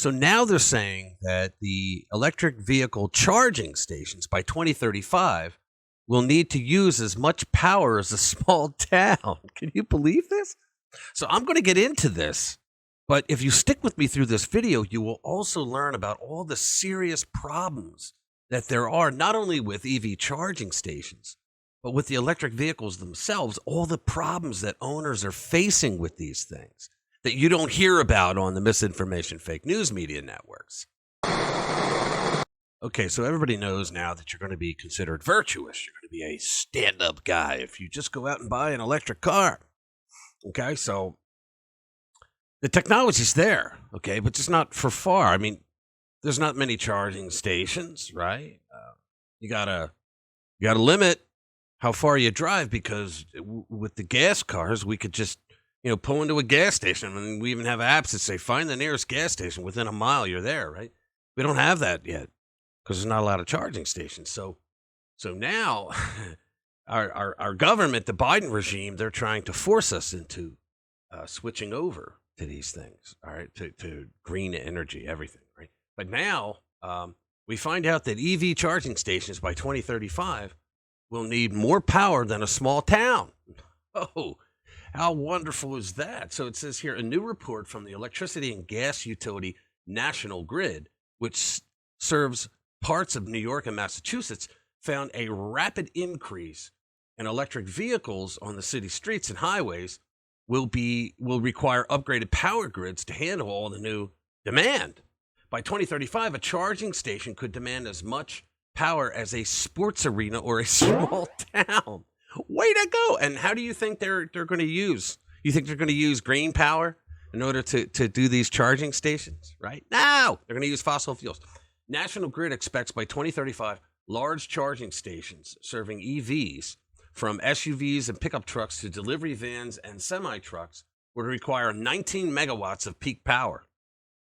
So now they're saying that the electric vehicle charging stations by 2035 will need to use as much power as a small town. Can you believe this? So I'm going to get into this, but if you stick with me through this video, you will also learn about all the serious problems that there are, not only with EV charging stations, but with the electric vehicles themselves, all the problems that owners are facing with these things that you don't hear about on the misinformation fake news media networks. Okay, so everybody knows now that you're going to be considered virtuous. You're going to be a stand-up guy if you just go out and buy an electric car. Okay, so the technology's there, okay, but just not for far. I mean, there's not many charging stations, right? You gotta limit how far you drive, because with the gas cars, we could just pull into a gas station, and we even have apps that say find the nearest gas station within a mile. You're there, right? We don't have that yet because there's not a lot of charging stations. So now our government, the Biden regime, they're trying to force us into switching over to these things, all right, to green energy, everything, right? But now we find out that EV charging stations by 2035 will need more power than a small town. Oh, how wonderful is that? So it says here, a new report from the electricity and gas utility National Grid, which serves parts of New York and Massachusetts, found a rapid increase in electric vehicles on the city streets and highways will require upgraded power grids to handle all the new demand. By 2035, a charging station could demand as much power as a sports arena or a small town. Way to go. And how do you think they're going to use? You think they're going to use green power in order to do these charging stations, right? No, they're going to use fossil fuels. National Grid expects by 2035, large charging stations serving EVs, from SUVs and pickup trucks to delivery vans and semi-trucks, would require 19 megawatts of peak power.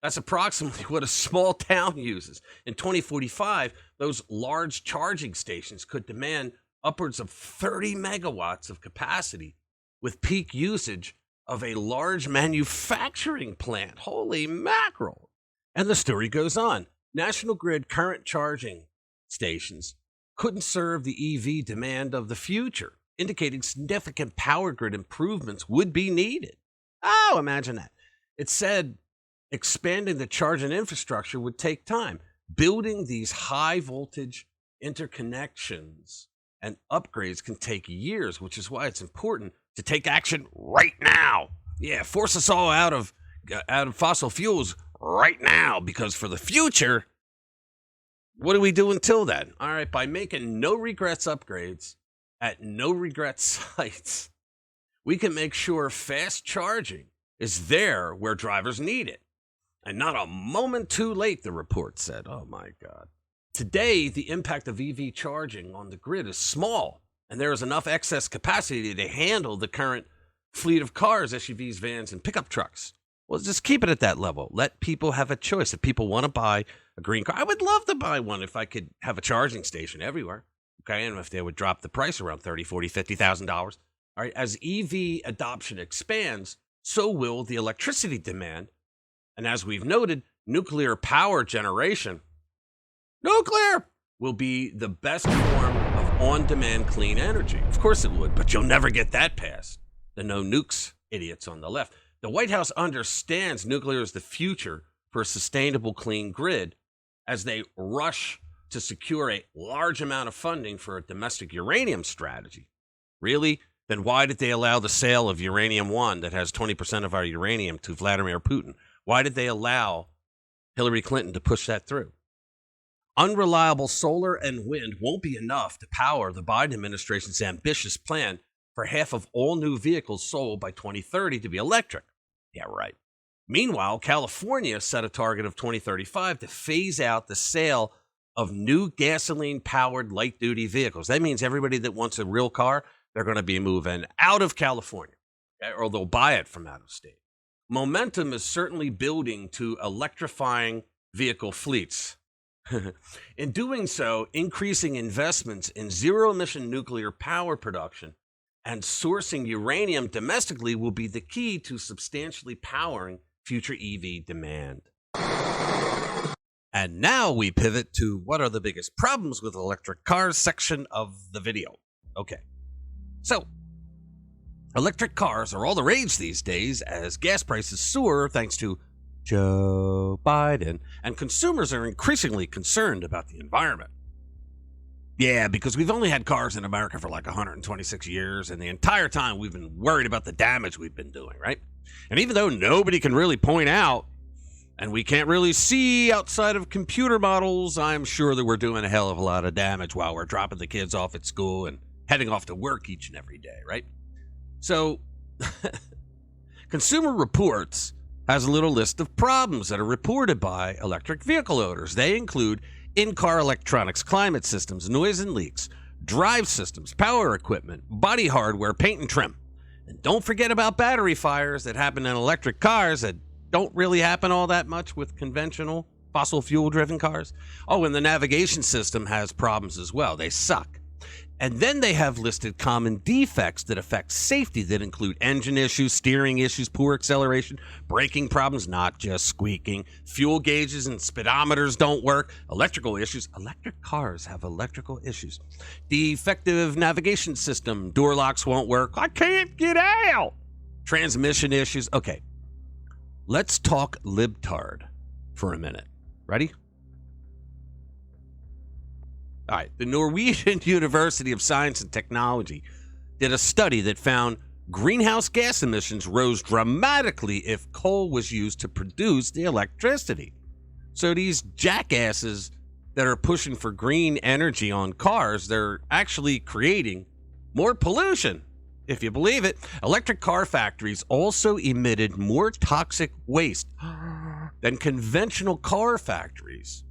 That's approximately what a small town uses. In 2045, those large charging stations could demand upwards of 30 megawatts of capacity, with peak usage of a large manufacturing plant. Holy mackerel. And the story goes on. National Grid current charging stations couldn't serve the EV demand of the future, indicating significant power grid improvements would be needed. Oh, imagine that. It said expanding the charging infrastructure would take time. Building these high voltage interconnections and upgrades can take years, which is why it's important to take action right now. Yeah, force us all out of fossil fuels right now, because for the future, what do we do until then? All right, by making no regrets upgrades at no regrets sites, we can make sure fast charging is there where drivers need it, and not a moment too late, the report said. Oh my God. Today, the impact of EV charging on the grid is small, and there is enough excess capacity to handle the current fleet of cars, SUVs, vans, and pickup trucks. Well, just keep it at that level. Let people have a choice. If people want to buy a green car, I would love to buy one if I could have a charging station everywhere. Okay, and if they would drop the price around $30,000, $40,000, $50,000. All right, as EV adoption expands, so will the electricity demand. And as we've noted, nuclear power generation, nuclear, will be the best form of on-demand clean energy. Of course it would, but you'll never get that passed. The no nukes idiots on the left. The White House understands nuclear is the future for a sustainable clean grid, as they rush to secure a large amount of funding for a domestic uranium strategy. Really? Then why did they allow the sale of uranium-1 that has 20% of our uranium to Vladimir Putin? Why did they allow Hillary Clinton to push that through? Unreliable solar and wind won't be enough to power the Biden administration's ambitious plan for half of all new vehicles sold by 2030 to be electric. Yeah, right. Meanwhile, California set a target of 2035 to phase out the sale of new gasoline-powered light-duty vehicles. That means everybody that wants a real car, they're going to be moving out of California, okay, or they'll buy it from out of state. Momentum is certainly building to electrifying vehicle fleets. In doing so, increasing investments in zero-emission nuclear power production and sourcing uranium domestically will be the key to substantially powering future EV demand. And now we pivot to what are the biggest problems with electric cars section of the video. Okay. So, electric cars are all the rage these days as gas prices soar thanks to Joe Biden, and consumers are increasingly concerned about the environment. Yeah, because we've only had cars in America for like 126 years, and the entire time we've been worried about the damage we've been doing, right? And even though nobody can really point out, and we can't really see outside of computer models, I'm sure that we're doing a hell of a lot of damage while we're dropping the kids off at school and heading off to work each and every day, right? So, Consumer Reports has a little list of problems that are reported by electric vehicle owners. They include in-car electronics, climate systems, noise and leaks, drive systems, power equipment, body hardware, paint and trim. And don't forget about battery fires that happen in electric cars that don't really happen all that much with conventional fossil fuel-driven cars. Oh, and the navigation system has problems as well. They suck. And then they have listed common defects that affect safety that include engine issues, steering issues, poor acceleration, braking problems, not just squeaking, fuel gauges and speedometers don't work, electrical issues. Electric cars have electrical issues. Defective navigation system, door locks won't work. I can't get out. Transmission issues. Okay, let's talk libtard for a minute. Ready? All right, the Norwegian University of Science and Technology did a study that found greenhouse gas emissions rose dramatically if coal was used to produce the electricity. So these jackasses that are pushing for green energy on cars, they're actually creating more pollution, if you believe it. Electric car factories also emitted more toxic waste than conventional car factories.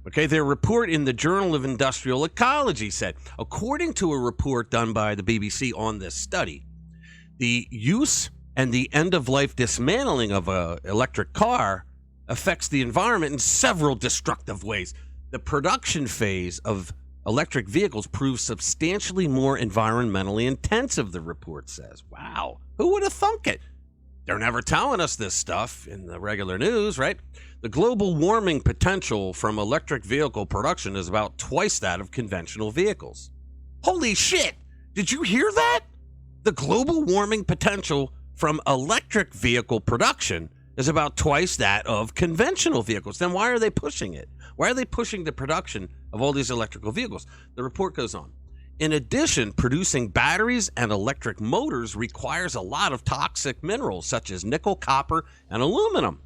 Okay, their report in the Journal of Industrial Ecology said, according to a report done by the BBC on this study, the use and the end-of-life dismantling of an electric car affects the environment in several destructive ways. The production phase of electric vehicles proves substantially more environmentally intensive, the report says. Wow, who would have thunk it? They're never telling us this stuff in the regular news, right? The global warming potential from electric vehicle production is about twice that of conventional vehicles. Holy shit! Did you hear that? The global warming potential from electric vehicle production is about twice that of conventional vehicles. Then why are they pushing it? Why are they pushing the production of all these electrical vehicles? The report goes on. In addition, producing batteries and electric motors requires a lot of toxic minerals such as nickel, copper, and aluminum.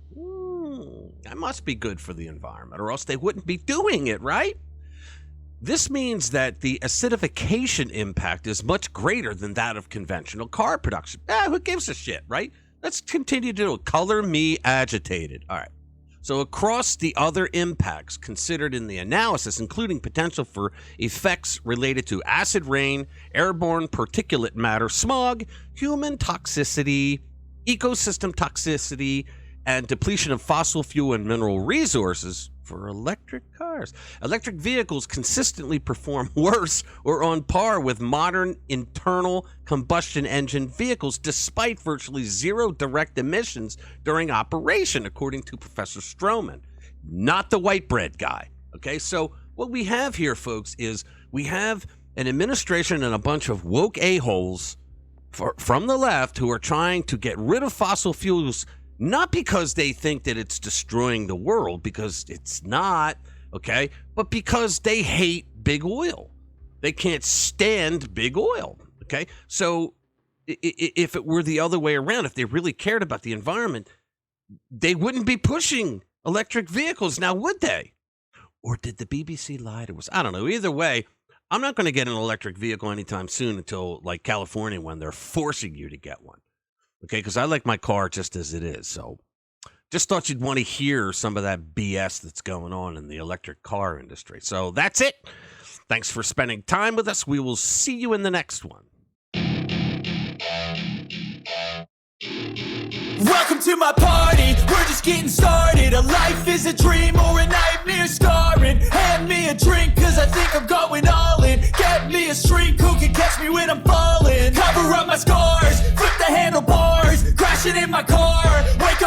That must be good for the environment, or else they wouldn't be doing it, right? This means that the acidification impact is much greater than that of conventional car production. Who gives a shit, right? Let's continue to color me agitated. All right. So across the other impacts considered in the analysis, including potential for effects related to acid rain, airborne particulate matter, smog, human toxicity, ecosystem toxicity, and depletion of fossil fuel and mineral resources for electric cars. Electric vehicles consistently perform worse or on par with modern internal combustion engine vehicles despite virtually zero direct emissions during operation, according to Professor Stroman, not the white bread guy. Okay, so what we have here, folks, is we have an administration and a bunch of woke a-holes from the left who are trying to get rid of fossil fuels, not because they think that it's destroying the world, because it's not, okay, but because they hate big oil. They can't stand big oil, okay? So if it were the other way around, if they really cared about the environment, they wouldn't be pushing electric vehicles now, would they? Or did the BBC lie to us? I don't know. Either way, I'm not going to get an electric vehicle anytime soon until, like, California, when they're forcing you to get one. Okay, because I like my car just as it is. So just thought you'd want to hear some of that BS that's going on in the electric car industry. So that's it. Thanks for spending time with us. We will see you in the next one. Welcome to my party, we're just getting started. A life is a dream or a nightmare scarring. Hand me a drink cause I think I'm going all in. Get me a shrink who can catch me when I'm falling. Cover up my scars, flip the handlebars, crashing in my car. Wake